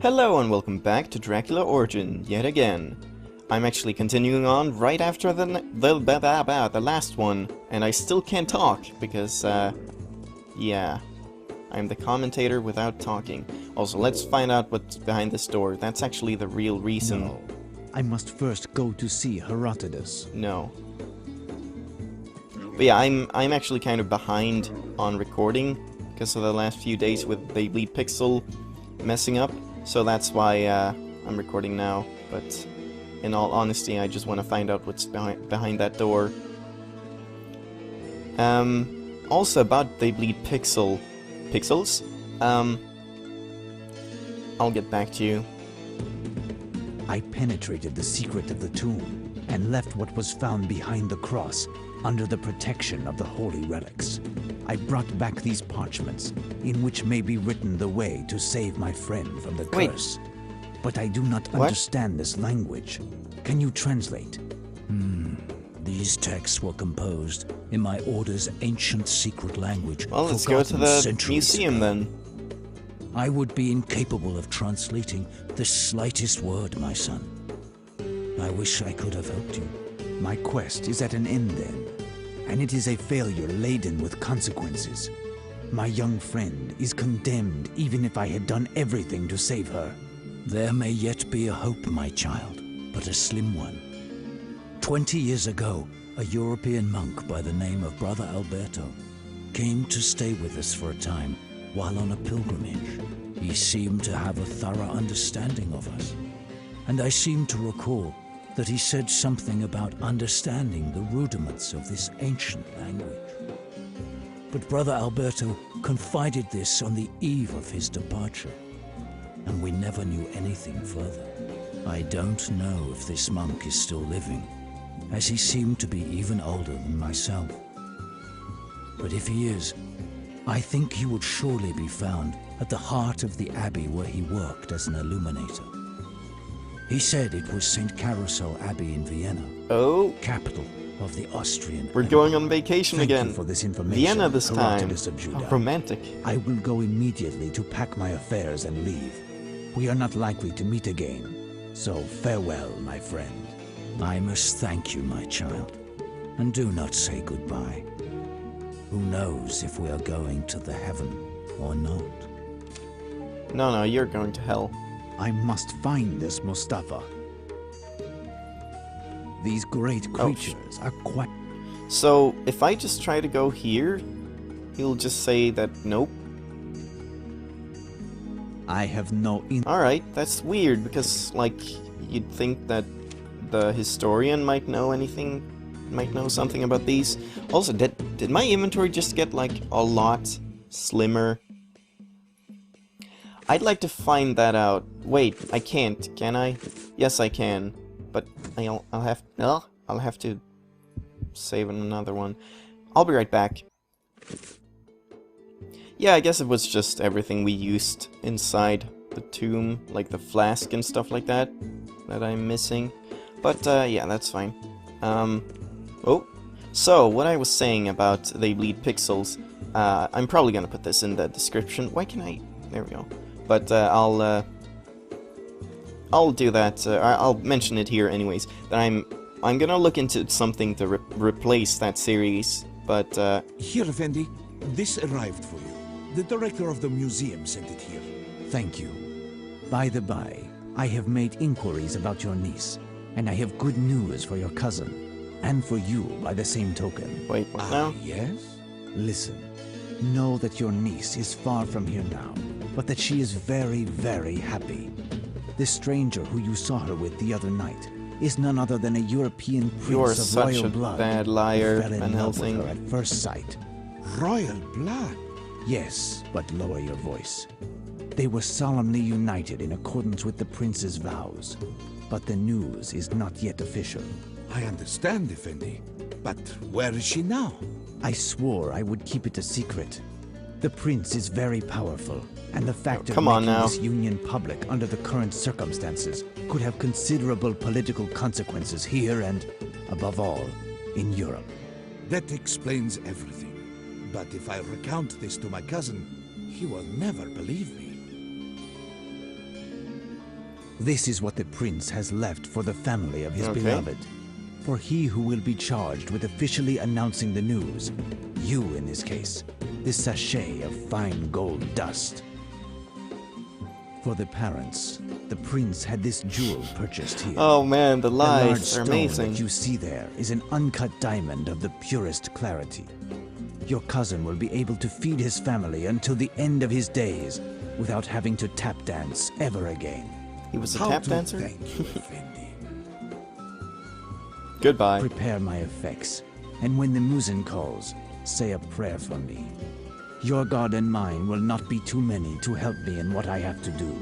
Hello and welcome back to Dracula Origin, yet again. I'm actually continuing on right after the last one, and I still can't talk, because, yeah. I'm the commentator without talking. Also, let's find out what's behind this door. That's actually the real reason. No. I must first go to see Herodotus. No. But yeah, I'm actually kind of behind on recording, because of the last few days with the bleed pixel messing up. So that's why I'm recording now, but in all honesty, I just want to find out what's behind that door. Also about the bleed pixels, I'll get back to you. I penetrated the secret of the tomb and left what was found behind the cross under the protection of the holy relics. I brought back these parchments, in which may be written the way to save my friend from the curse. But I do not understand this language. Can you translate? These texts were composed in my order's ancient secret language. Well, let's go to the museum then. I would be incapable of translating the slightest word, my son. I wish I could have helped you. My quest is at an end then, and it is a failure laden with consequences. My young friend is condemned even if I had done everything to save her. There may yet be a hope, my child, but a slim one. 20 years ago, a European monk by the name of Brother Alberto came to stay with us for a time while on a pilgrimage. He seemed to have a thorough understanding of us, and I seem to recall that he said something about understanding the rudiments of this ancient language. But Brother Alberto confided this on the eve of his departure, and we never knew anything further. I don't know if this monk is still living, as he seemed to be even older than myself. But if he is, I think he would surely be found at the heart of the abbey where he worked as an illuminator. He said it was St. Carousel Abbey in Vienna, capital of the Austrian We're going on vacation Thank again. you for this information, Vienna this time. Herodotus of Judah. How romantic. I will go immediately to pack my affairs and leave. We are not likely to meet again, so farewell, my friend. I must thank you, my child, and do not say goodbye. Who knows if we are going to the heaven or not? No, you're going to hell. I must find this Mustafa. These great creatures are quite... So, if I just try to go here, he'll just say that nope. I have no... Alright, that's weird, because, like, you'd think that the historian might know something about these. Also, did my inventory just get, like, a lot slimmer? I'd like to find that out. Wait, I can't, can I? Yes, I can, but I'll have to save another one. I'll be right back. Yeah, I guess it was just everything we used inside the tomb, like the flask and stuff like that I'm missing. But, yeah, that's fine. So, what I was saying about they bleed pixels, I'm probably gonna put this in the description. Why can I... There we go. But, I'll do that, I'll mention it here anyways, that I'm gonna look into something to replace that series, but, Here, Effendi, this arrived for you. The director of the museum sent it here. Thank you. By the by, I have made inquiries about your niece, and I have good news for your cousin, and for you by the same token. Wait, what now? Yes? Listen, know that your niece is far from here now, but that she is very, very happy. This stranger who you saw her with the other night is none other than a European You're prince of such royal a blood bad liar, who fell Van in love with Helsing. her at first sight. Royal blood. Yes, but lower your voice. They were solemnly united in accordance with the prince's vows, but the news is not yet official. I understand, Effendi. But where is she now? I swore I would keep it a secret. The prince is very powerful, and the fact of making this union public under the current circumstances could have considerable political consequences here and, above all, in Europe. That explains everything. But if I recount this to my cousin, he will never believe me. This is what the prince has left for the family of his Okay. beloved. For he who will be charged with officially announcing the news. You, in this case. This sachet of fine gold dust. For the parents, the prince had this jewel purchased here. Oh man, the The large lights are stone amazing. that you see there is an uncut diamond of the purest clarity. Your cousin will be able to feed his family until the end of his days without having to tap dance ever again. He was a How tap to dancer? thank you, Effendi. Goodbye. Prepare my effects, and when the muezzin calls, say a prayer for me. Your God and mine will not be too many to help me in what I have to do.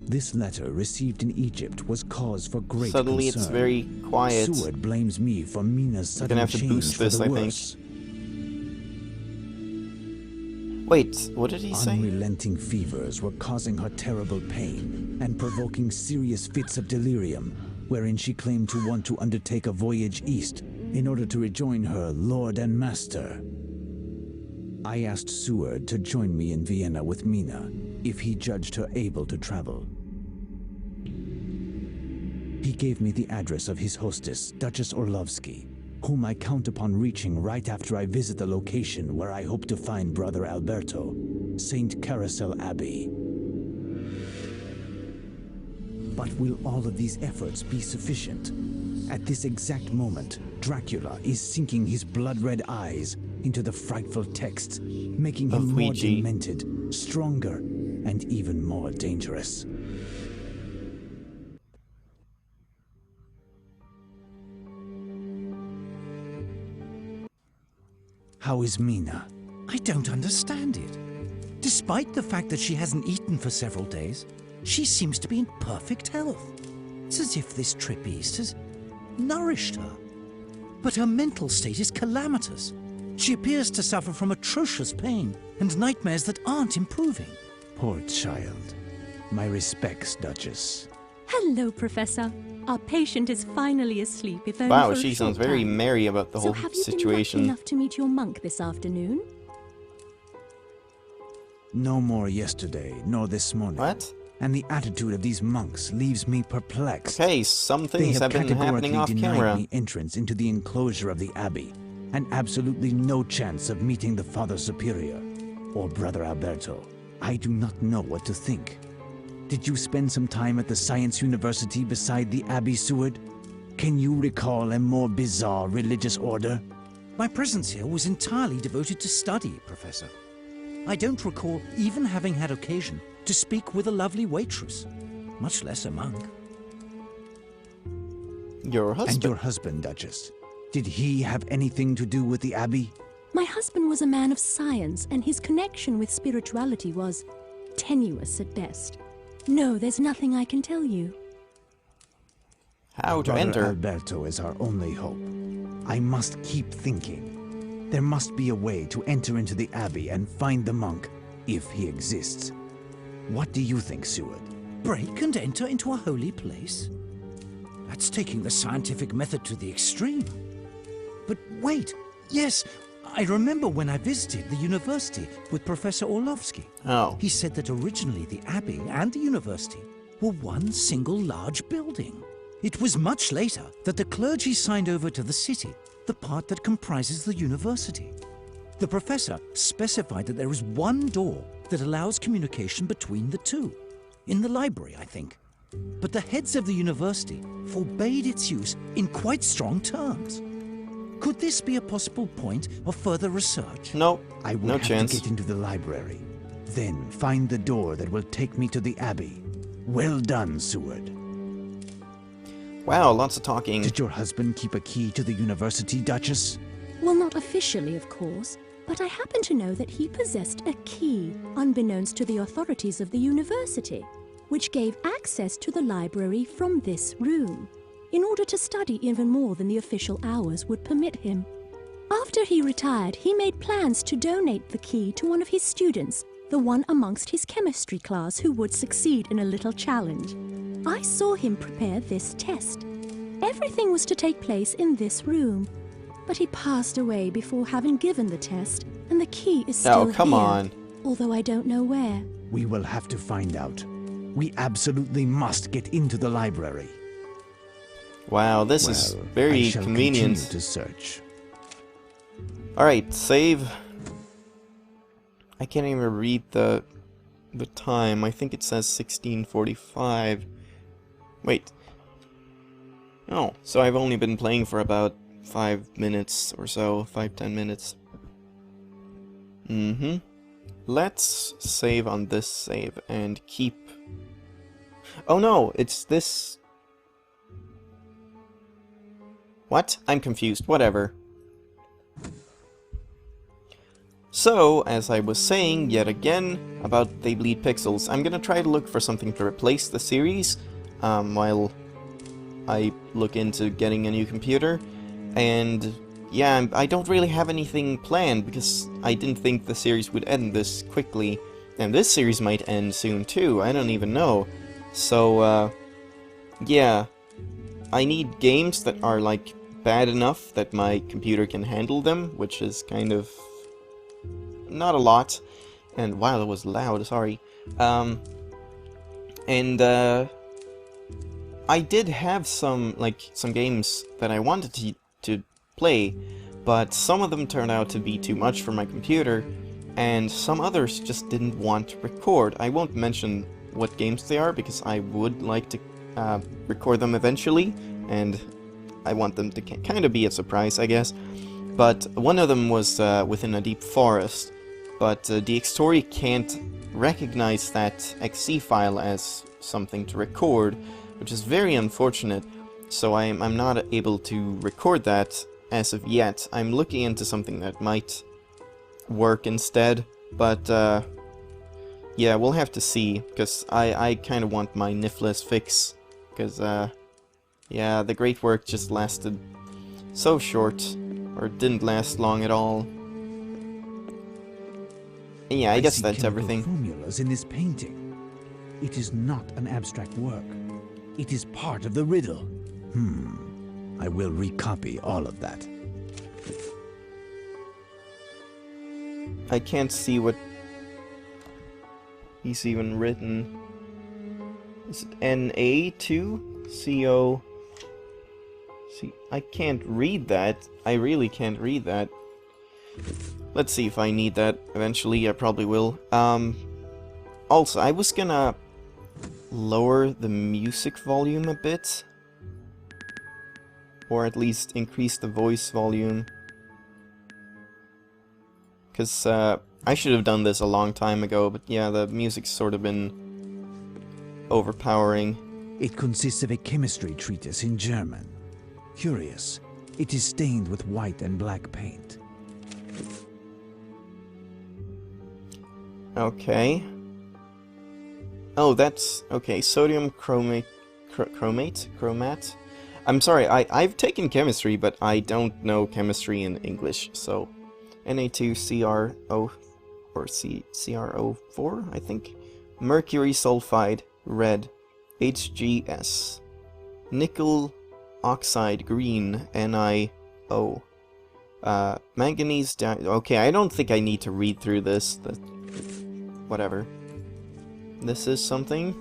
This letter received in Egypt was cause for great Suddenly concern. it's very quiet. Seward blames me for Mina's sudden have to change boost for this, the I think. worse. Wait, what did he say? Unrelenting fevers were causing her terrible pain and provoking serious fits of delirium, wherein she claimed to want to undertake a voyage east in order to rejoin her lord and master. I asked Seward to join me in Vienna with Mina, if he judged her able to travel. He gave me the address of his hostess, Duchess Orlovsky, whom I count upon reaching right after I visit the location where I hope to find Brother Alberto, St. Carousel Abbey. But will all of these efforts be sufficient? At this exact moment, Dracula is sinking his blood-red eyes into the frightful texts, making him Of more Ouija. demented, stronger, and even more dangerous. How is Mina? I don't understand it. Despite the fact that she hasn't eaten for several days, she seems to be in perfect health. It's as if this trip east has nourished her. But her mental state is calamitous. She appears to suffer from atrocious pain and nightmares that aren't improving. Poor child. My respects, Duchess. Hello, Professor. Our patient is finally asleep, if only Wow, for a she sounds short very time. merry about the So whole have you been lucky situation. enough to meet your monk this afternoon? No more yesterday, nor this morning. What? And the attitude of these monks leaves me perplexed. Okay, some They things have been happening off denied camera. me entrance into the enclosure of the abbey, and absolutely no chance of meeting the Father Superior, or Brother Alberto. I do not know what to think. Did you spend some time at the Science University beside the Abbey, Seward? Can you recall a more bizarre religious order? My presence here was entirely devoted to study, Professor. I don't recall even having had occasion to speak with a lovely waitress, much less a monk. Your husband. And your husband, Duchess? Did he have anything to do with the Abbey? My husband was a man of science, and his connection with spirituality was tenuous at best. No, there's nothing I can tell you. How to Brother enter? Alberto is our only hope. I must keep thinking. There must be a way to enter into the Abbey and find the monk, if he exists. What do you think, Seward? Break and enter into a holy place? That's taking the scientific method to the extreme. But wait, yes, I remember when I visited the university with Professor Orlovsky. Oh. He said that originally the Abbey and the university were one single large building. It was much later that the clergy signed over to the city the part that comprises the university. The professor specified that there is one door that allows communication between the two. In the library, I think. But the heads of the university forbade its use in quite strong terms. Could this be a possible point of further research? No. I would No have chance. to get into the library. Then find the door that will take me to the Abbey. Well done, Seward. Wow, lots of talking. Did your husband keep a key to the university, Duchess? Well, not officially, of course, but I happen to know that he possessed a key, unbeknownst to the authorities of the university, which gave access to the library from this room, in order to study even more than the official hours would permit him. After he retired, he made plans to donate the key to one of his students, the one amongst his chemistry class who would succeed in a little challenge. I saw him prepare this test. Everything was to take place in this room, but he passed away before having given the test, and the key is still Oh, come here. on. although I don't know where. We will have to find out. We absolutely must get into the library. Wow, this is very I shall convenient. continue to search. Alright, save. I can't even read the time. I think it says 16:45. Wait. Oh, so I've only been playing for about 5 minutes or so, 5-10 minutes. Let's save on this save and keep... Oh no, it's this... What? I'm confused, whatever. So, as I was saying, yet again, about They Bleed Pixels, I'm gonna try to look for something to replace the series, while I look into getting a new computer, and yeah, I don't really have anything planned, because I didn't think the series would end this quickly, and this series might end soon too, I don't even know. So, yeah, I need games that are, like, bad enough that my computer can handle them, which is kind of... not a lot. And wow, that was loud, sorry. I did have some games that I wanted to play, but some of them turned out to be too much for my computer, and some others just didn't want to record. I won't mention what games they are, because I would like to record them eventually, and I want them to kind of be a surprise, I guess. But one of them was within a deep forest, but the Xtory can't recognize that .exe file as something to record, which is very unfortunate, so I'm not able to record that as of yet. I'm looking into something that might work instead, but yeah, we'll have to see, because I kind of want my Nifless fix, because yeah, the great work just lasted so short, or didn't last long at all. And yeah, I guess see that's chemical everything. Formulas in this painting. It is not an abstract work. It is part of the riddle. I will recopy all of that. I can't see what he's even written. Is it NA2? CO? See, I can't read that. I really can't read that. Let's see if I need that eventually. I probably will. Also, I was gonna lower the music volume a bit, or at least increase the voice volume, because I should have done this a long time ago, but yeah, the music's sort of been overpowering. It consists of a chemistry treatise in German. Curious. It is stained with white and black paint. Okay. Oh, that's... okay, sodium chromate... Chromat? I'm sorry, I've taken chemistry, but I don't know chemistry in English, so... Na2CrO... or CrO4, I think? Mercury sulfide, red. HGS. Nickel oxide, green. NiO. Manganese... okay, I don't think I need to read through this. Whatever. This is something?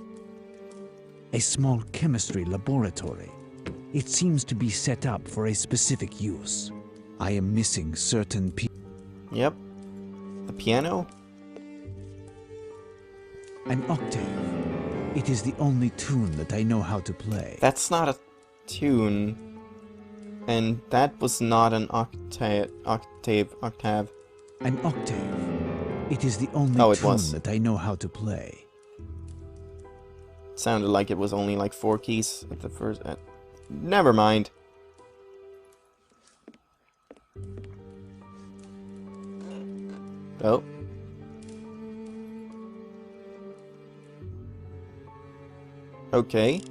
A small chemistry laboratory. It seems to be set up for a specific use. I am missing certain Yep. The piano? An octave. It is the only tune that I know how to play. That's not a tune. And that was not an octave. An octave. It is the only tune that I know how to play. It sounded like it was only like 4 keys at the first... never mind. Oh. Okay.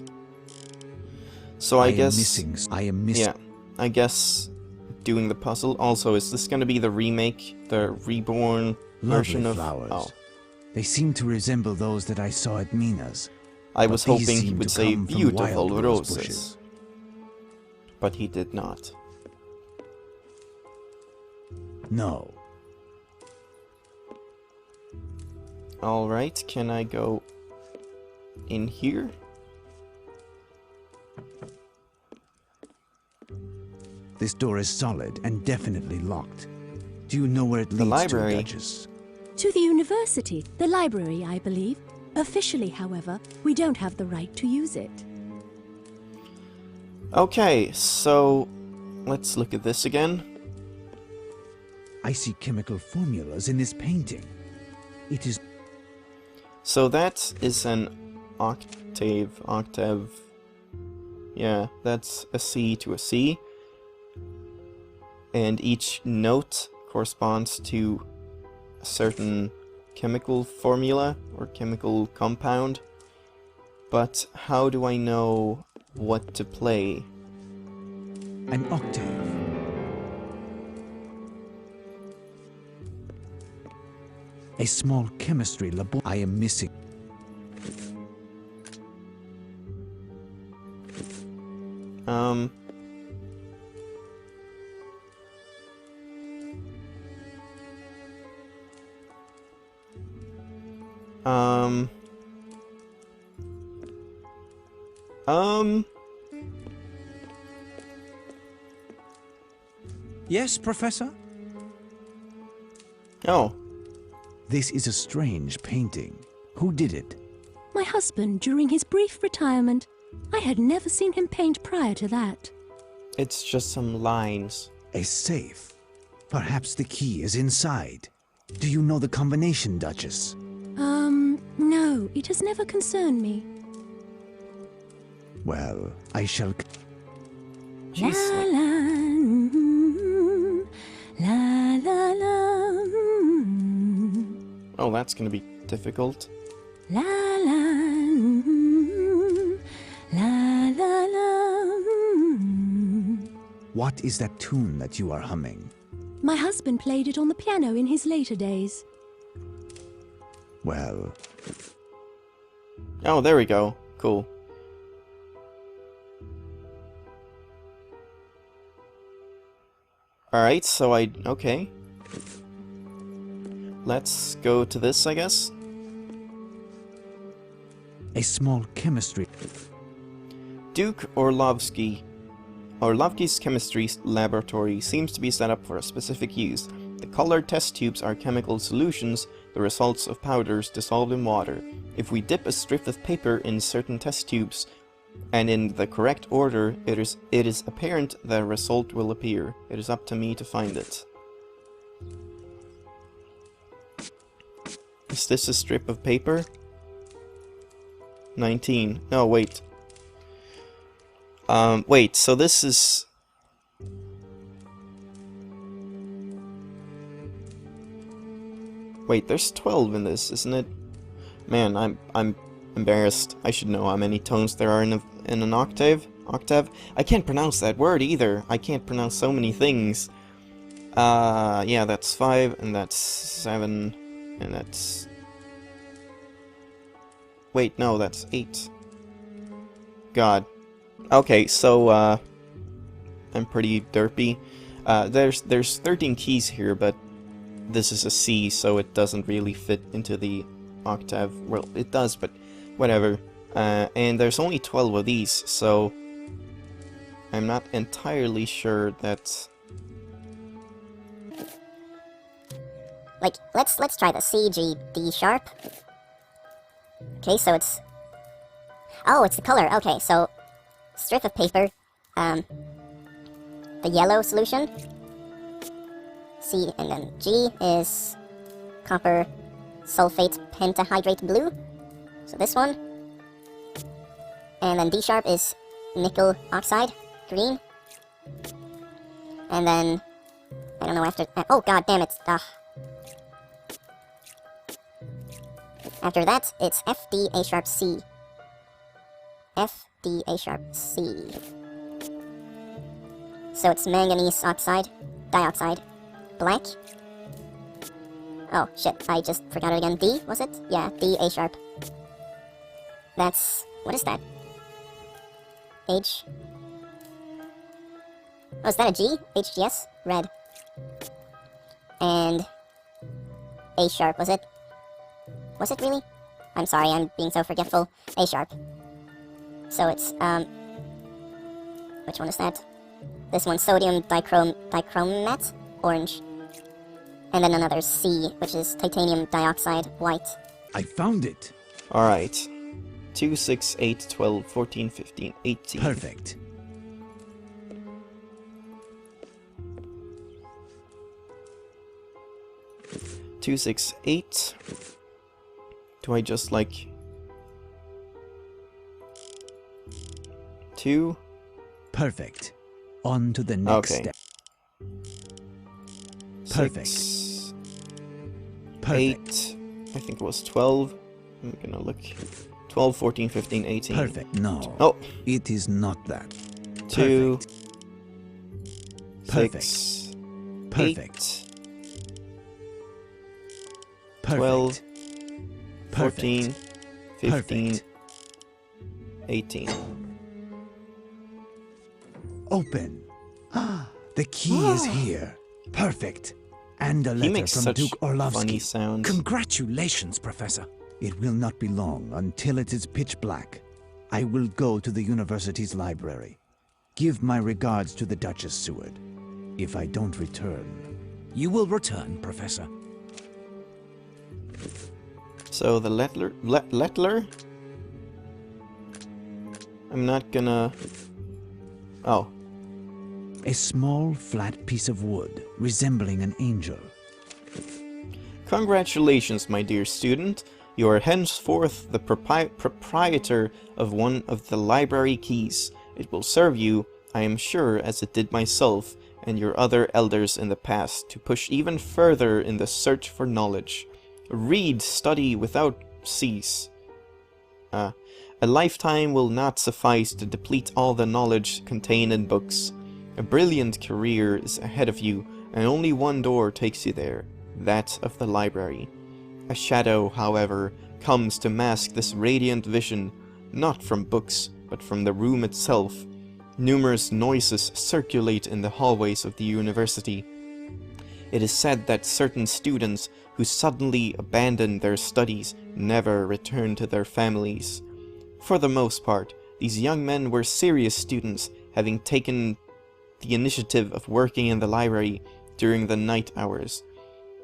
So I guess... I am missing. Yeah, I guess doing the puzzle. Also, is this gonna be the remake? The reborn version of... flowers. Oh. They seem to resemble those that I saw at Mina's. I was hoping he would say beautiful roses. But he did not. No. Alright, can I go in here? This door is solid and definitely locked. Do you know where it leads The library. to, Duchess? To the university, the library, I believe. Officially, however, we don't have the right to use it. Okay, so let's look at this again. I see chemical formulas in this painting. It is... So that is an octave. Yeah, that's a C to a C. And each note corresponds to a certain chemical formula or chemical compound. But how do I know what to play? an octave. A small chemistry labo. I am missing. Um... Yes, Professor? Oh. This is a strange painting. Who did it? My husband during his brief retirement. I had never seen him paint prior to that. It's just some lines. A safe. Perhaps the key is inside. Do you know the combination, Duchess? No, it has never concerned me. Well, I shall... La la, la la la. Oh, that's gonna be difficult. La la, la la la. What is that tune that you are humming? My husband played it on the piano in his later days. Well... Oh, there we go. Cool. Alright, so okay. Let's go to this, I guess. A small chemistry... Duke Orlovsky's chemistry laboratory seems to be set up for a specific use. The colored test tubes are chemical solutions, the results of powders dissolved in water. If we dip a strip of paper in certain test tubes, and in the correct order, it is apparent that a result will appear. It is up to me to find it. Is this a strip of paper? 19. No, wait. Wait, so this is... Wait, there's 12 in this, isn't it? Man, I'm embarrassed. I should know how many tones there are in an octave. Octave? I can't pronounce that word either. I can't pronounce so many things. Yeah, that's 5, and that's 7, and that's... Wait, no, that's 8. God. Okay, so, I'm pretty derpy. There's 13 keys here, but this is a C, so it doesn't really fit into the octave. Well, it does, but whatever. And there's only 12 of these, so I'm not entirely sure that... Like, let's try the C, G, D sharp. Okay, so it's... Oh, it's the color. Okay, so strip of paper, the yellow solution. C, and then G is copper sulfate pentahydrate blue. So this one. And then D sharp is nickel oxide green. And then, I don't know after... Oh, god damn it. After that, it's F, D, A sharp, C. F, D, A sharp, C. So it's manganese oxide, dioxide, black. Oh, shit, I just forgot it again. D, was it? Yeah, D, A sharp. That's... what is that? H... Oh, is that a G? HGS? Red. And... A sharp, was it? Was it really? I'm sorry, I'm being so forgetful. A sharp. So it's, which one is that? This one, sodium dichromate, orange. And then another C, which is titanium dioxide, white. I found it. Alright. 2, 6, 8, 12, 14, 15, 18. Perfect. Two, 6, 8. Do I just like 2? Perfect. On to the next Okay. step. Perfect. 6, Perfect. 8. I think it was 12. I'm gonna look. 12, 14, 15, 18. Perfect. No. Oh, It is not that. 2, Perfect. 6, Perfect. 8, Perfect. 12, Perfect. 14, 15, Perfect. 18. Open. Ah, the key is here. Perfect. And a He letter makes from such Duke Orlovsky. funny sounds. Congratulations, Professor. It will not be long until it is pitch black. I will go to the university's library. Give my regards to the Duchess Seward. If I don't return... You will return, Professor. So the Lettler? I'm not gonna... Oh. A small, flat piece of wood, resembling an angel. Congratulations, my dear student. You are henceforth the proprietor of one of the library keys. It will serve you, I am sure, as it did myself and your other elders in the past, to push even further in the search for knowledge. Read, study without cease. A lifetime will not suffice to deplete all the knowledge contained in books. A brilliant career is ahead of you, and only one door takes you there, that of the library. A shadow, however, comes to mask this radiant vision, not from books, but from the room itself. Numerous noises circulate in the hallways of the university. It is said that certain students who suddenly abandon their studies never return to their families. For the most part, these young men were serious students, having taken the initiative of working in the library during the night hours.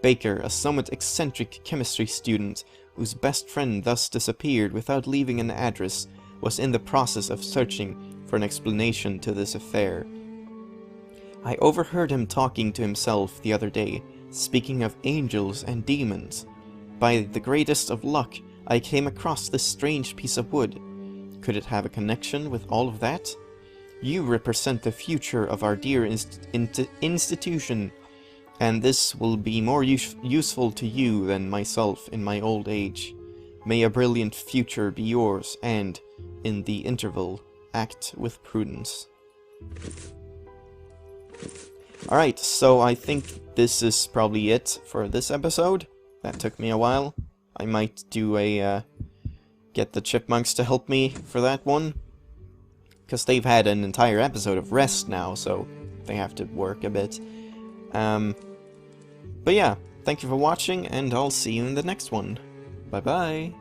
Baker, a somewhat eccentric chemistry student, whose best friend thus disappeared without leaving an address, was in the process of searching for an explanation to this affair. I overheard him talking to himself the other day, speaking of angels and demons. By the greatest of luck, I came across this strange piece of wood. Could it have a connection with all of that? You represent the future of our dear institution, and this will be more useful to you than myself in my old age. May a brilliant future be yours, and, in the interval, act with prudence. Alright, so I think this is probably it for this episode. That took me a while. I might do a, get the chipmunks to help me for that one. Because they've had an entire episode of rest now, so they have to work a bit. But yeah, thank you for watching, and I'll see you in the next one. Bye bye!